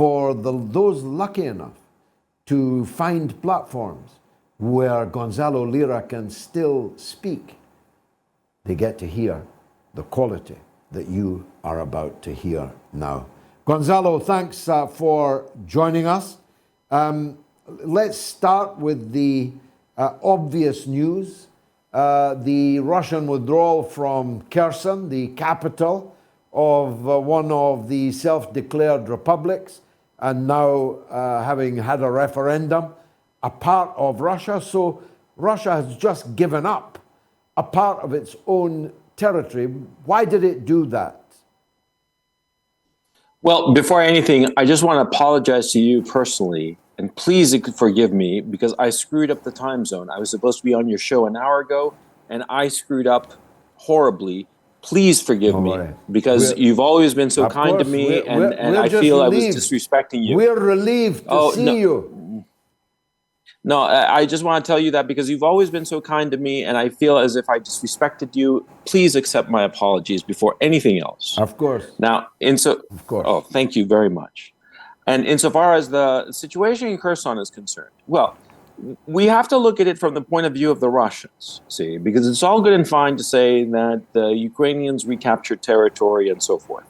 for those lucky enough to find platforms where Gonzalo Lira can still speak, they get to hear the quality that you are about to hear now. Gonzalo, thanks for joining us. Let's start with the obvious news. The Russian withdrawal from Kherson, the capital of one of the self-declared republics, and now having had a referendum, a part of Russia. So Russia has just given up a part of its own territory. Why did it do that? Well, before anything, I just want to apologize to you personally, and please forgive me, because I screwed up the time zone. I was supposed to be on your show an hour ago, and I screwed up horribly. Please forgive me, because you've always been so kind to me, and I feel relieved. I was disrespecting you. We're relieved to see you. No, I just want to tell you that because you've always been so kind to me, and I feel as if I disrespected you. Please accept my apologies before anything else. Of course. Now, of course. Oh, thank you very much. And insofar as the situation in Kherson is concerned, well, we have to look at it from the point of view of the Russians, see, because it's all good and fine to say that the Ukrainians recaptured territory and so forth.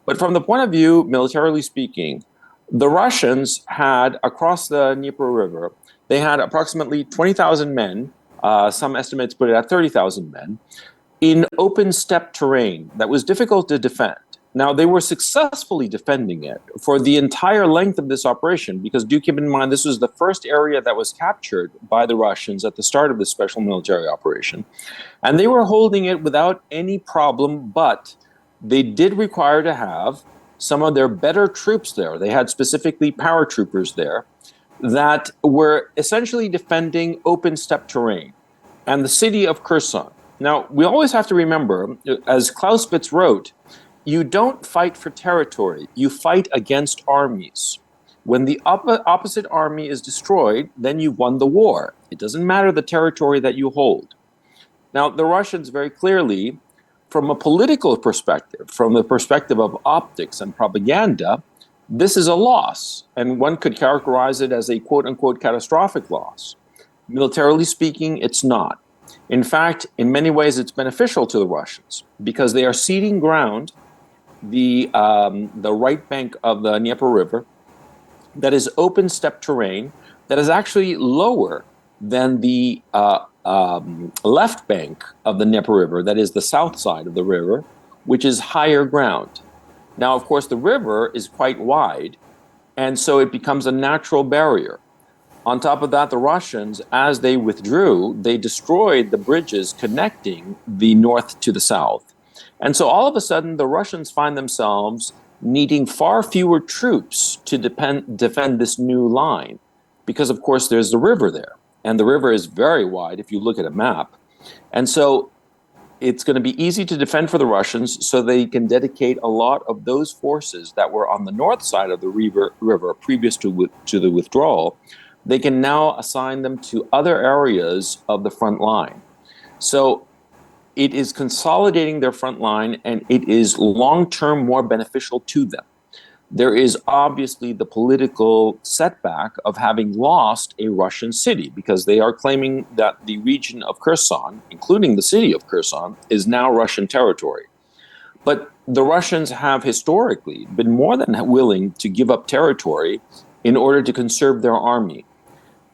But from the point of view, militarily speaking, the Russians had, across the Dnieper River, they had approximately 20,000 men, some estimates put it at 30,000 men, in open steppe terrain that was difficult to defend. Now, they were successfully defending it for the entire length of this operation, because do keep in mind, this was the first area that was captured by the Russians at the start of this special military operation. And they were holding it without any problem, but they did require to have some of their better troops there. They had specifically paratroopers there that were essentially defending open steppe terrain and the city of Kherson. Now, we always have to remember, as Clausewitz wrote, you don't fight for territory, you fight against armies. When the opposite army is destroyed, then you've won the war. It doesn't matter the territory that you hold. Now, the Russians very clearly, from a political perspective, from the perspective of optics and propaganda, this is a loss, and one could characterize it as a quote-unquote catastrophic loss. Militarily speaking, it's not. In fact, in many ways, it's beneficial to the Russians because they are ceding ground, the right bank of the Dnieper River, that is open steppe terrain, that is actually lower than the left bank of the Dnieper River, that is the south side of the river, which is higher ground. Now, of course, the river is quite wide, and so it becomes a natural barrier. On top of that, the Russians, as they withdrew, they destroyed the bridges connecting the north to the south. And so all of a sudden, the Russians find themselves needing far fewer troops to defend this new line, because, of course, there's the river there. And the river is very wide if you look at a map. And so it's going to be easy to defend for the Russians, so they can dedicate a lot of those forces that were on the north side of the river previous to the withdrawal. They can now assign them to other areas of the front line. So it is consolidating their front line, and it is long-term more beneficial to them. There is obviously the political setback of having lost a Russian city, because they are claiming that the region of Kherson, including the city of Kherson, is now Russian territory. But the Russians have historically been more than willing to give up territory in order to conserve their army.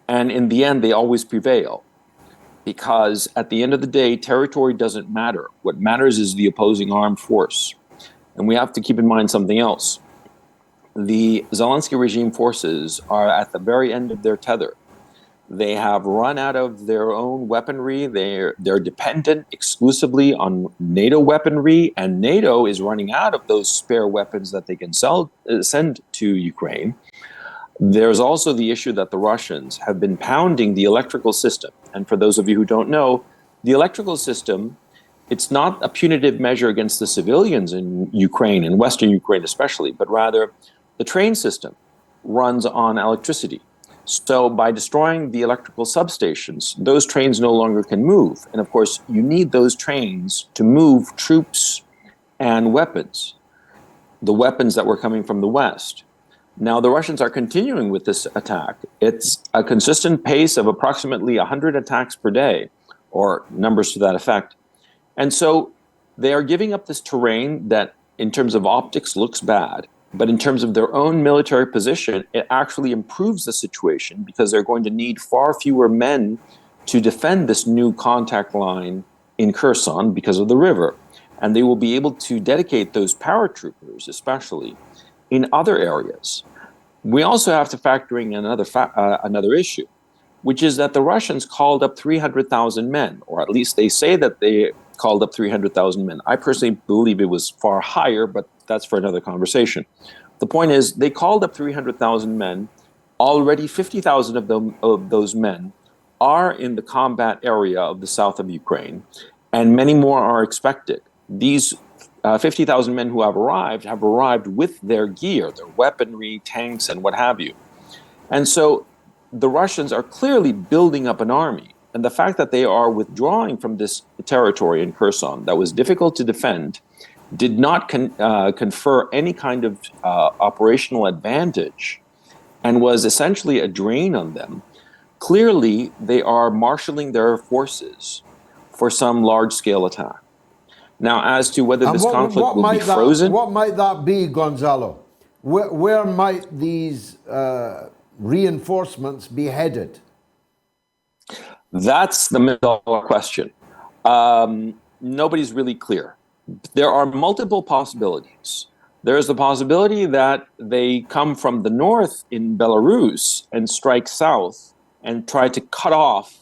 And in the end, they always prevail, because at the end of the day, territory doesn't matter. What matters is the opposing armed force. And we have to keep in mind something else. The Zelensky regime forces are at the very end of their tether. They have run out of their own weaponry. They're dependent exclusively on NATO weaponry, and NATO is running out of those spare weapons that they can send to Ukraine. There's also the issue that the Russians have been pounding the electrical system. And for those of you who don't know, the electrical system, it's not a punitive measure against the civilians in Ukraine, in Western Ukraine especially, but rather the train system runs on electricity. So by destroying the electrical substations, those trains no longer can move. And of course, you need those trains to move troops and weapons, the weapons that were coming from the West. Now, the Russians are continuing with this attack. It's a consistent pace of approximately 100 attacks per day, or numbers to that effect. And so they are giving up this terrain that, in terms of optics, looks bad. But in terms of their own military position, it actually improves the situation because they're going to need far fewer men to defend this new contact line in Kherson because of the river. And they will be able to dedicate those paratroopers, especially, in other areas. We also have to factor in another issue, which is that the Russians called up 300,000 men, or at least they say that they called up 300,000 men. I personally believe it was far higher, but that's for another conversation. The point is, they called up 300,000 men. Already 50,000 of those men are in the combat area of the south of Ukraine, and many more are expected. These 50,000 men who have arrived with their gear, their weaponry, tanks, and what have you. And so the Russians are clearly building up an army. And the fact that they are withdrawing from this territory in Kherson that was difficult to defend did not confer any kind of operational advantage and was essentially a drain on them. Clearly, they are marshaling their forces for some large-scale attack. Now, as to whether this conflict will be frozen... What might that be, Gonzalo? Where might these reinforcements be headed? That's the million-dollar question. Nobody's really clear. There are multiple possibilities. There's the possibility that they come from the north in Belarus and strike south and try to cut off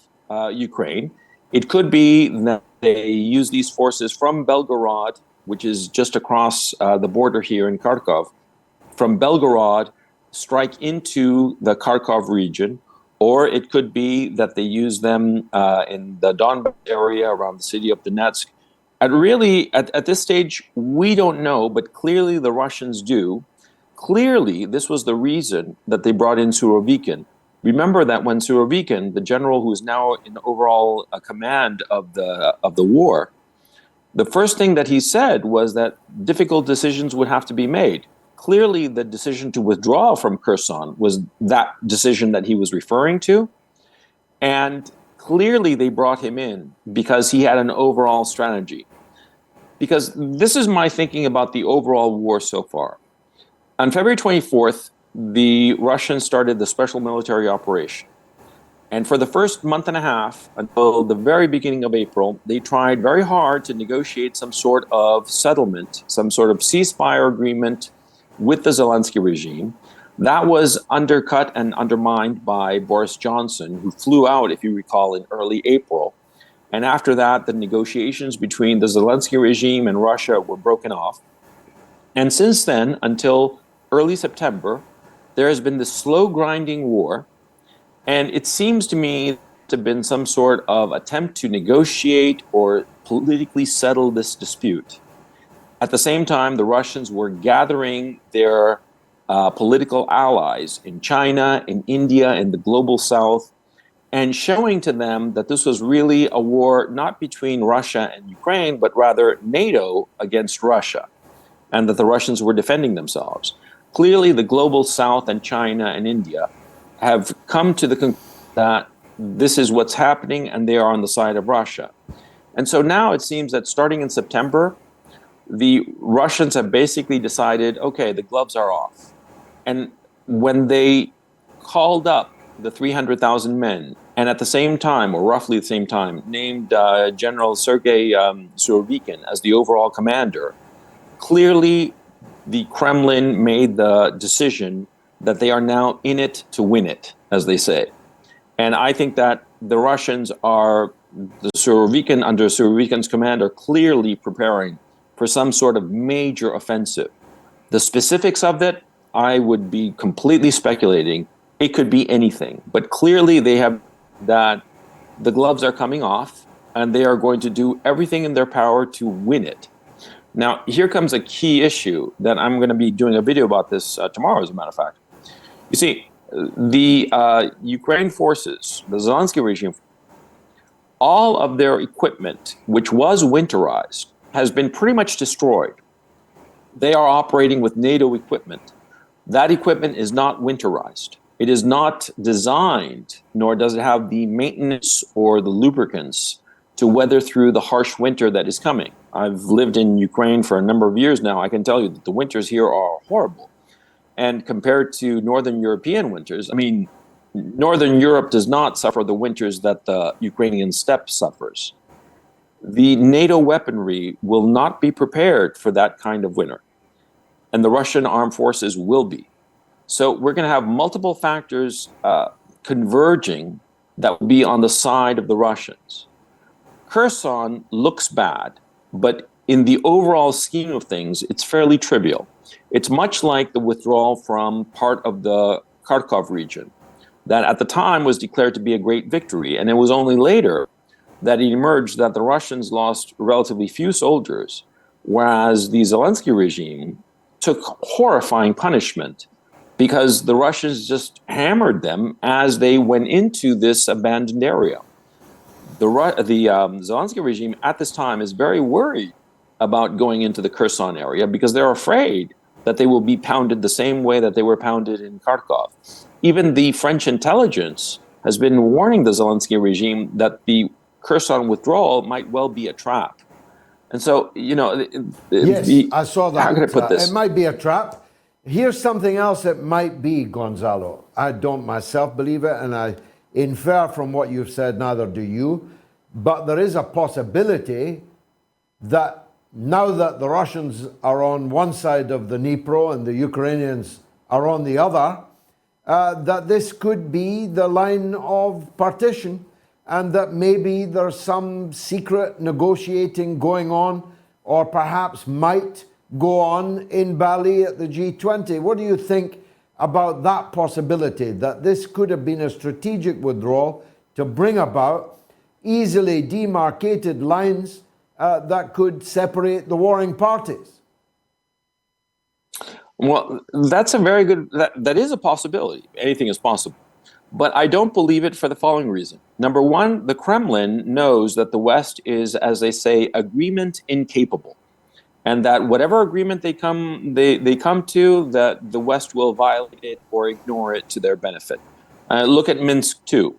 Ukraine. It could be that they use these forces from Belgorod, which is just across the border here in Kharkov, from Belgorod, strike into the Kharkov region, or it could be that they use them in the Donbas area around the city of Donetsk. And really, at this stage, we don't know, but clearly the Russians do. Clearly, this was the reason that they brought in Surovikin. Remember that when Surovikin, the general who is now in overall command of the war, the first thing that he said was that difficult decisions would have to be made. Clearly, the decision to withdraw from Kherson was that decision that he was referring to. And clearly, they brought him in because he had an overall strategy. Because this is my thinking about the overall war so far. On February 24th, the Russians started the special military operation. And for the first month and a half, until the very beginning of April, they tried very hard to negotiate some sort of settlement, some sort of ceasefire agreement with the Zelensky regime. That was undercut and undermined by Boris Johnson, who flew out, if you recall, in early April. And after that, the negotiations between the Zelensky regime and Russia were broken off. And since then, until early September, there has been this slow grinding war. And it seems to me to have been some sort of attempt to negotiate or politically settle this dispute. At the same time, the Russians were gathering their political allies in China, in India, in the global south, and showing to them that this was really a war not between Russia and Ukraine, but rather NATO against Russia, and that the Russians were defending themselves. Clearly, the global south and China and India have come to the conclusion that this is what's happening and they are on the side of Russia. And so now it seems that starting in September, the Russians have basically decided, okay, the gloves are off. And when they called up the 300,000 men, and at the same time, or roughly the same time, named General Sergei Surovikin as the overall commander, clearly the Kremlin made the decision that they are now in it to win it, as they say. And I think that the Russians are, under Surovikin's command, are clearly preparing for some sort of major offensive. The specifics of it, I would be completely speculating. It could be anything. But clearly they have that the gloves are coming off and they are going to do everything in their power to win it. Now, here comes a key issue that I'm going to be doing a video about this tomorrow, as a matter of fact. You see, the Ukraine forces, the Zelensky regime, all of their equipment, which was winterized, has been pretty much destroyed. They are operating with NATO equipment. That equipment is not winterized. It is not designed, nor does it have the maintenance or the lubricants to weather through the harsh winter that is coming. I've lived in Ukraine for a number of years now. I can tell you that the winters here are horrible. And compared to Northern European winters, I mean, Northern Europe does not suffer the winters that the Ukrainian steppe suffers. The NATO weaponry will not be prepared for that kind of winter, and the Russian armed forces will be. So we're going to have multiple factors converging that will be on the side of the Russians. Kherson looks bad, but in the overall scheme of things, it's fairly trivial. It's much like the withdrawal from part of the Kharkov region that at the time was declared to be a great victory. And it was only later that it emerged that the Russians lost relatively few soldiers, whereas the Zelensky regime took horrifying punishment because the Russians just hammered them as they went into this abandoned area. The Zelensky regime at this time is very worried about going into the Kherson area because they're afraid that they will be pounded the same way that they were pounded in Kharkov. Even the French intelligence has been warning the Zelensky regime that the Kherson withdrawal might well be a trap. And so, yes, I saw that. How can I put this? It might be a trap. Here's something else it might be, Gonzalo. I don't myself believe it, and I infer from what you've said, neither do you. But there is a possibility that now that the Russians are on one side of the Dnipro and the Ukrainians are on the other, that this could be the line of partition, and that maybe there's some secret negotiating going on, or perhaps might go on in Bali at the G20. What do you think about that possibility, that this could have been a strategic withdrawal to bring about easily demarcated lines that could separate the warring parties? Well, that's a very good, that is a possibility. Anything is possible. But I don't believe it for the following reason. Number one, the Kremlin knows that the West is, as they say, agreement incapable. And that whatever agreement they come to, that the West will violate it or ignore it to their benefit. Look at Minsk II.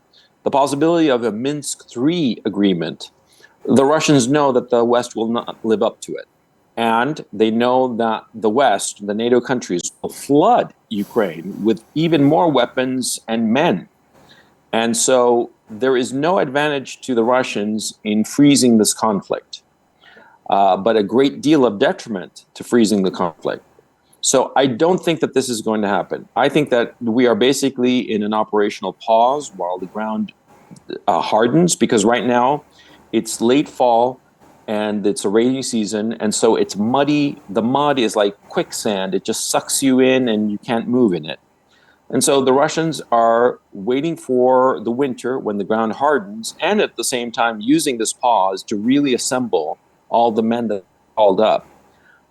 The possibility of a Minsk III agreement, the Russians know that the West will not live up to it. And they know that the West, the NATO countries, will flood Ukraine with even more weapons and men. And so there is no advantage to the Russians in freezing this conflict, but a great deal of detriment to freezing the conflict. So I don't think that this is going to happen. I think that we are basically in an operational pause while the ground hardens, because right now it's late fall and it's a rainy season, and so it's muddy. The mud is like quicksand. It just sucks you in and you can't move in it. And so the Russians are waiting for the winter when the ground hardens, and at the same time using this pause to really assemble all the men that are called up.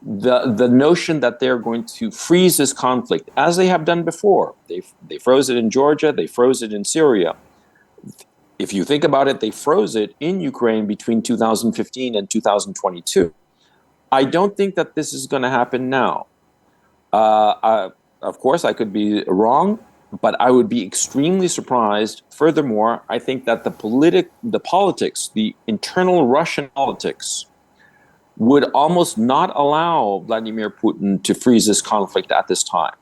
The notion that they're going to freeze this conflict, as they have done before. They froze it in Georgia, they froze it in Syria. If you think about it, they froze it in Ukraine between 2015 and 2022. I don't think that this is going to happen now. Of course, I could be wrong, but I would be extremely surprised. Furthermore, I think that the politics, the internal Russian politics, would almost not allow Vladimir Putin to freeze this conflict at this time.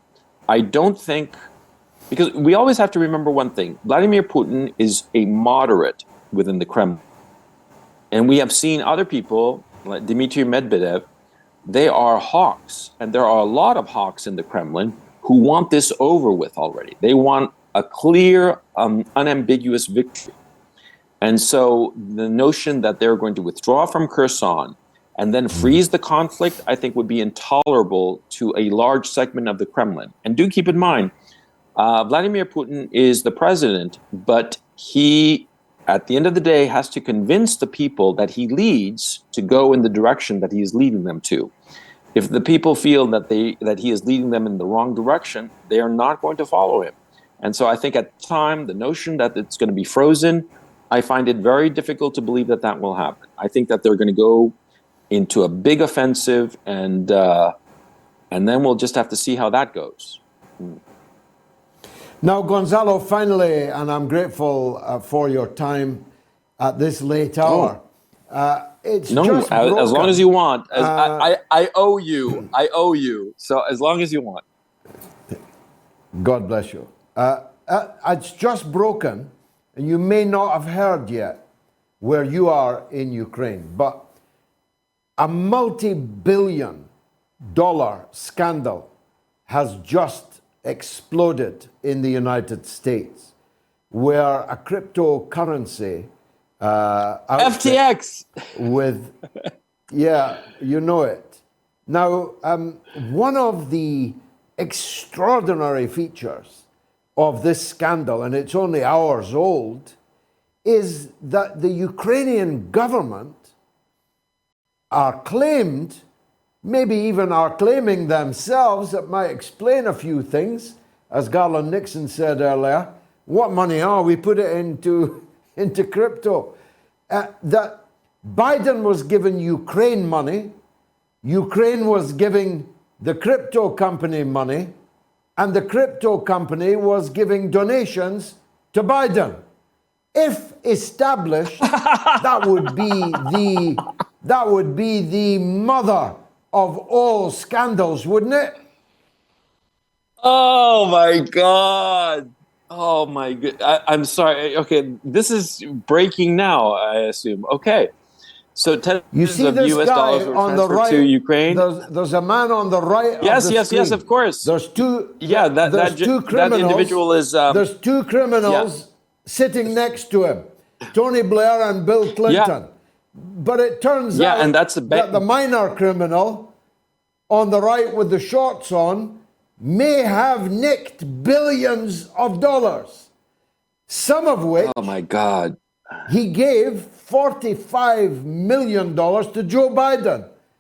I don't think, because we always have to remember one thing. Vladimir Putin is a moderate within the Kremlin. And we have seen other people, like Dmitry Medvedev, they are hawks. And there are a lot of hawks in the Kremlin who want this over with already. They want a clear, unambiguous victory. And so the notion that they're going to withdraw from Kherson and then freeze the conflict, I think would be intolerable to a large segment of the Kremlin. And do keep in mind, Vladimir Putin is the president, but he, at the end of the day, has to convince the people that he leads to go in the direction that he is leading them to. If the people feel that he is leading them in the wrong direction, they are not going to follow him. And so I think at the time, the notion that it's going to be frozen, I find it very difficult to believe that will happen. I think that they're going to go into a big offensive, and then we'll just have to see how that goes. Now, Gonzalo, finally, and I'm grateful for your time at this late hour. It's just broken. As long as you want. I owe you. I owe you. So as long as you want. God bless you. It's just broken, and you may not have heard yet where you are in Ukraine, but a multi-billion-dollar scandal has just exploded in the United States, where a cryptocurrency FTX with, yeah, you know it. Now, one of the extraordinary features of this scandal, and it's only hours old, is that the Ukrainian government are claimed, maybe even are claiming themselves, that might explain a few things, as Garland Nixon said earlier. What money are we put it into crypto? That Biden was giving Ukraine money, Ukraine was giving the crypto company money, and the crypto company was giving donations to Biden. If established, that would be the mother of all scandals, wouldn't it? Oh my God. Oh my God. I'm sorry. Okay, this is breaking now, I assume. Okay. So tens You see of this US guy dollars were on the transferred to right. Ukraine. There's a man on the right Yes, of the yes, screen. yes, of course. There's two. Yeah, there's two criminals. that individual is. There's two criminals sitting next to him, Tony Blair and Bill Clinton. But it turns out and that's that the minor criminal on the right with the shorts on may have nicked billions of dollars, some of which, oh my God, he gave $45 million to Joe Biden.